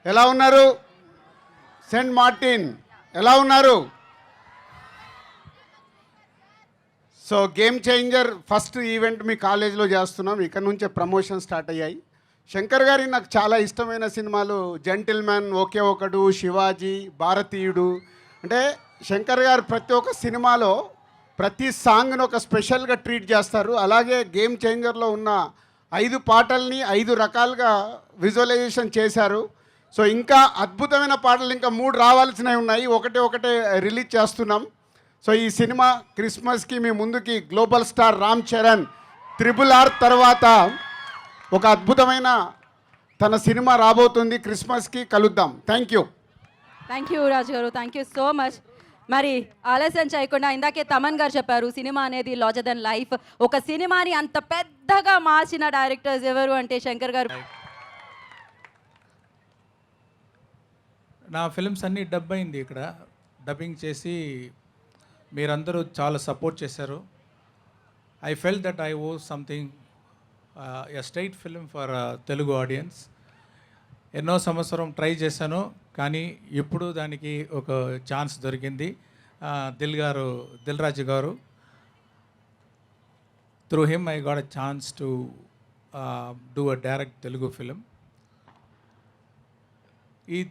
ఎలా ఉన్నారు? Saint martin ఎలా ఉన్నారు? So game changer first event మీ కాలేజీలో చేస్తున్నాం. ఇక్కడ నుంచే ప్రమోషన్ స్టార్ట్ అయ్యాయి. శంకర్ గారి నాకు చాలా ఇష్టమైన సినిమాలు జెంటిల్మెన్, ఒకే ఒకడు, శివాజీ, భారతీయుడు. అంటే శంకర్ గారు ప్రతి ఒక్క సినిమాలో ప్రతి సాంగ్ను ఒక స్పెషల్గా ట్రీట్ చేస్తారు. అలాగే గేమ్ చేంజర్లో ఉన్న 5 పాటల్ని 5 రకాలుగా విజువలైజేషన్ చేశారు. సో ఇంకా అద్భుతమైన పాటలు ఇంకా 3 రావాల్సినవి ఉన్నాయి. ఒకటే రిలీజ్ చేస్తున్నాం. సో ఈ సినిమా క్రిస్మస్కి మీ ముందుకి global star Ram Charan RRR తర్వాత ఒక అద్భుతమైన తన సినిమా రాబోతుంది. క్రిస్మస్కి కలుద్దాం. థ్యాంక్ యూ రాజు గారు, థ్యాంక్ యూ సో మచ్. మరి ఆలస్యం చేయకుండా, ఇందాకే తమన్ గారు చెప్పారు సినిమా అనేది లార్జర్ దెన్ లైఫ్. ఒక సినిమాని అంత పెద్దగా మార్చిన డైరెక్టర్స్ ఎవరు అంటే శంకర్ గారు. నా ఫిల్మ్స్ అన్నీ డబ్ అయింది, ఇక్కడ డబ్బింగ్ చేసి మీరందరూ చాలా సపోర్ట్ చేశారు. I felt that I owe something a straight film for Telugu audience. ఎన్నో సంవత్సరం ట్రై చేశాను, కానీ ఇప్పుడు దానికి ఒక ఛాన్స్ దొరికింది. దిల్ రాజు గారు, through him I got a chance to do a direct Telugu film. ఈ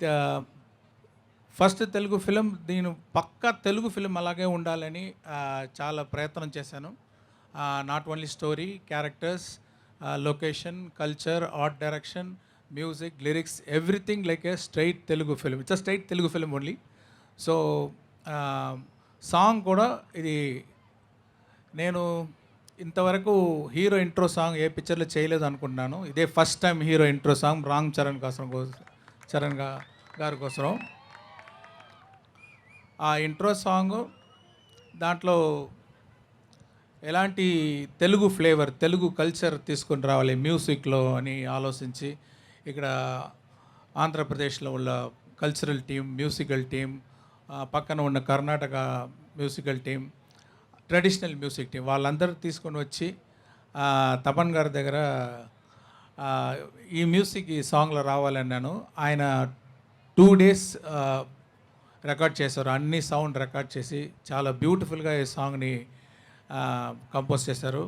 ఫస్ట్ తెలుగు ఫిలిం, దీని పక్కా తెలుగు ఫిలిం అలాగే ఉండాలని చాలా ప్రయత్నం చేశాను. Not only story, characters, location, culture, art direction, music, lyrics, everything like a straight Telugu film. It's a straight Telugu film only. So song కూడా ఇది నేను ఇంతవరకు హీరో ఇంట్రో సాంగ్ ఏ పిక్చర్లో చేయలేదు అనుకుంటున్నాను. ఇదే first time hero intro song Ram Charan గారి కోసం. ఆ ఇంట్రో సాంగ్ దాంట్లో ఎలాంటి తెలుగు ఫ్లేవర్, తెలుగు కల్చర్ తీసుకొని రావాలి మ్యూజిక్లో అని ఆలోచించి, ఇక్కడ ఆంధ్రప్రదేశ్లో ఉన్న కల్చరల్ టీం, మ్యూజికల్ టీం, పక్కన ఉన్న Karnataka musical team, traditional music team, వాళ్ళందరూ తీసుకొని వచ్చి తపన్ గారి దగ్గర ఈ మ్యూజిక్ ఈ సాంగ్లో రావాలన్నాను. ఆయన 2 days రికార్డ్ చేశారు. అన్ని సౌండ్ రికార్డ్ చేసి చాలా బ్యూటిఫుల్గా ఈ సాంగ్ని కంపోజ్ చేశారు.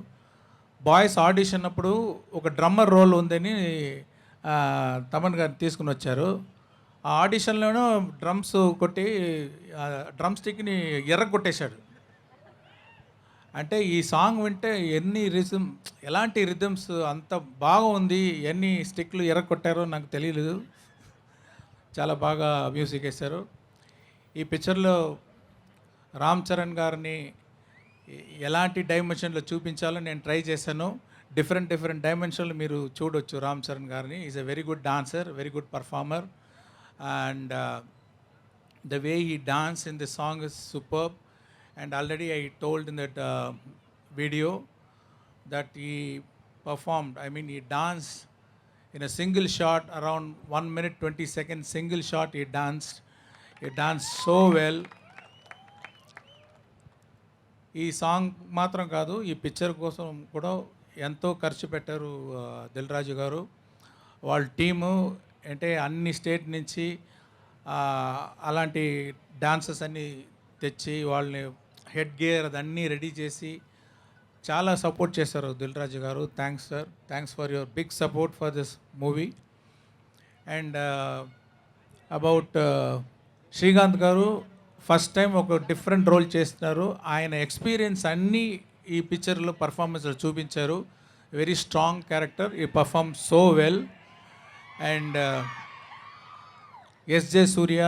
బాయ్స్ ఆడిషన్ అప్పుడు ఒక డ్రమ్మర్ రోల్ ఉందని తమన్ గారు తీసుకుని వచ్చారు. ఆ ఆడిషన్లోనూ డ్రమ్స్ కొట్టి డ్రమ్ స్టిక్ని ఎర్రగొట్టేశాడు. అంటే ఈ సాంగ్ వింటే ఎలాంటి రిథమ్స్ అంత బాగుంది, ఎన్ని స్టిక్లు ఎర్రగొట్టారో నాకు తెలియలేదు. చాలా బాగా మ్యూజిక్ వేశారు. ఈ పిక్చర్లో రామ్ చరణ్ గారిని ఎలాంటి డైమెన్షన్లో చూపించాలో నేను ట్రై చేశాను. డిఫరెంట్ డైమెన్షన్లు మీరు చూడొచ్చు రామ్ చరణ్ గారిని. Is a very good dancer, very good performer, and the way he dance in the song is superb. And already I told in that video that he performed, I mean he danced in a single shot around 1 minute 20 seconds, single shot he danced so well. ఈ song మాత్రం కాదు, ఈ picture కోసం కూడా ఎంతో ఖర్చు పెట్టారు దిల్ రాజు గారు. వాళ్ళ టీము అంటే అన్ని స్టేట్ నుంచి అలాంటి డాన్సర్స్ అన్నీ తెచ్చి వాళ్ళని హెడ్ గేర్ అదన్నీ రెడీ చేసి చాలా సపోర్ట్ చేశారు దిల్ రాజు గారు. Thanks sir, thanks for your big support for this movie. And about Srikanth గారు, ఫస్ట్ టైం ఒక డిఫరెంట్ రోల్ చేస్తున్నారు. ఆయన ఎక్స్పీరియన్స్ అన్నీ ఈ పిక్చర్లో పర్ఫార్మెన్స్లో చూపించారు. వెరీ స్ట్రాంగ్ క్యారెక్టర్, ఈ perform so well. And SJ Surya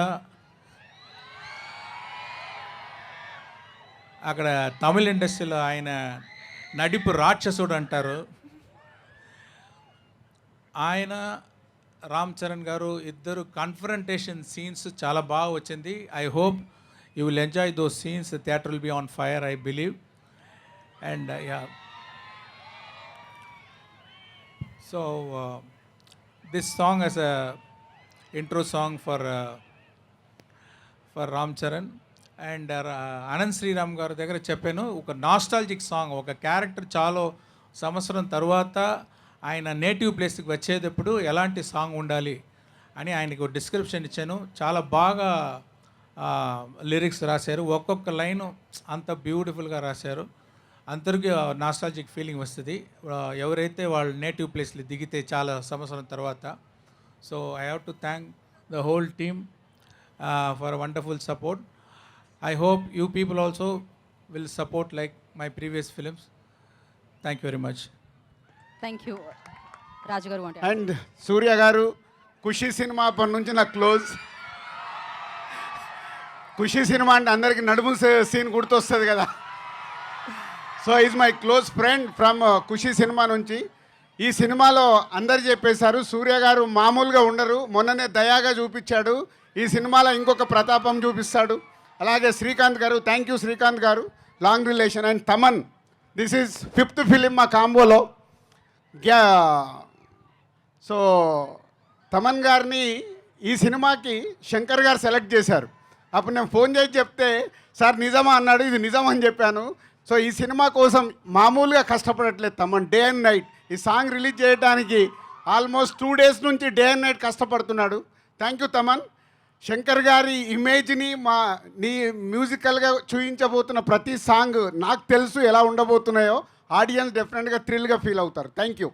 అక్కడ తమిళ ఇండస్ట్రీలో ఆయన నడిపు రాక్షసుడు అంటారు. ఆయన రామ్ చరణ్ గారు ఇద్దరు కన్ఫరంటేషన్ సీన్స్ చాలా బాగా వచ్చింది. I hope you will enjoy those scenes. Theatre will be on fire, I believe. And so this song as a intro song for Ram Charan. And Anant Sriram గారి దగ్గర చెప్పాను, ఒక నాస్టాలజిక్ సాంగ్, ఒక క్యారెక్టర్ చాలా సంవత్సరం తర్వాత ఆయన నేటివ్ ప్లేస్కి వచ్చేటప్పుడు ఎలాంటి సాంగ్ ఉండాలి అని ఆయనకు డిస్క్రిప్షన్ ఇచ్చాను. చాలా బాగా లిరిక్స్ రాశారు. ఒక్కొక్క లైను అంత బ్యూటిఫుల్గా రాశారు. అందరికీ నాస్టాలజిక్ ఫీలింగ్ వస్తుంది ఎవరైతే వాళ్ళ నేటివ్ ప్లేస్లో దిగితే చాలా సంవత్సరం తర్వాత. So I have to thank the whole team for wonderful support. I hope you people also will support like my previous films. Thank you very much. Thank you Raju గారు అంటే అండ్ సూర్య గారు ఖుషి సినిమా అప్పటి నుంచి నాకు క్లోజ్. ఖుషి cinema అంటే అందరికీ నడుము scene గుర్తొస్తుంది కదా. So is my close friend from Kushi cinema నుంచి. ఈ సినిమాలో అందరు చెప్పేశారు సూర్య గారు మామూలుగా ఉండరు, మొన్ననే దయాగా చూపించాడు, ఈ సినిమాలో ఇంకొక ప్రతాపం చూపిస్తాడు. అలాగే శ్రీకాంత్ గారు, థ్యాంక్ యూ శ్రీకాంత్ గారు, long relation. And Thaman, this is 5th film మా కాంబోలో. సో తమన్ గారిని ఈ సినిమాకి శంకర్ గారు సెలెక్ట్ చేశారు. అప్పుడు నేను ఫోన్ చేసి చెప్తే సార్ నిజమా అన్నాడు. ఇది నిజం అని చెప్పాను. సో ఈ సినిమా కోసం మామూలుగా కష్టపడట్లేదు తమన్, డే అండ్ నైట్. ఈ సాంగ్ రిలీజ్ చేయడానికి ఆల్మోస్ట్ 2 days నుంచి డే అండ్ నైట్ కష్టపడుతున్నాడు. Thank you Thaman. శంకర్ గారి ఇమేజ్ని నీ మ్యూజికల్గా చూపించబోతున్న ప్రతి సాంగ్ నాకు తెలుసు ఎలా ఉండబోతున్నాయో. ఆడియన్స్ డెఫినెట్గా థ్రిల్గా ఫీల్ అవుతారు. Thank you.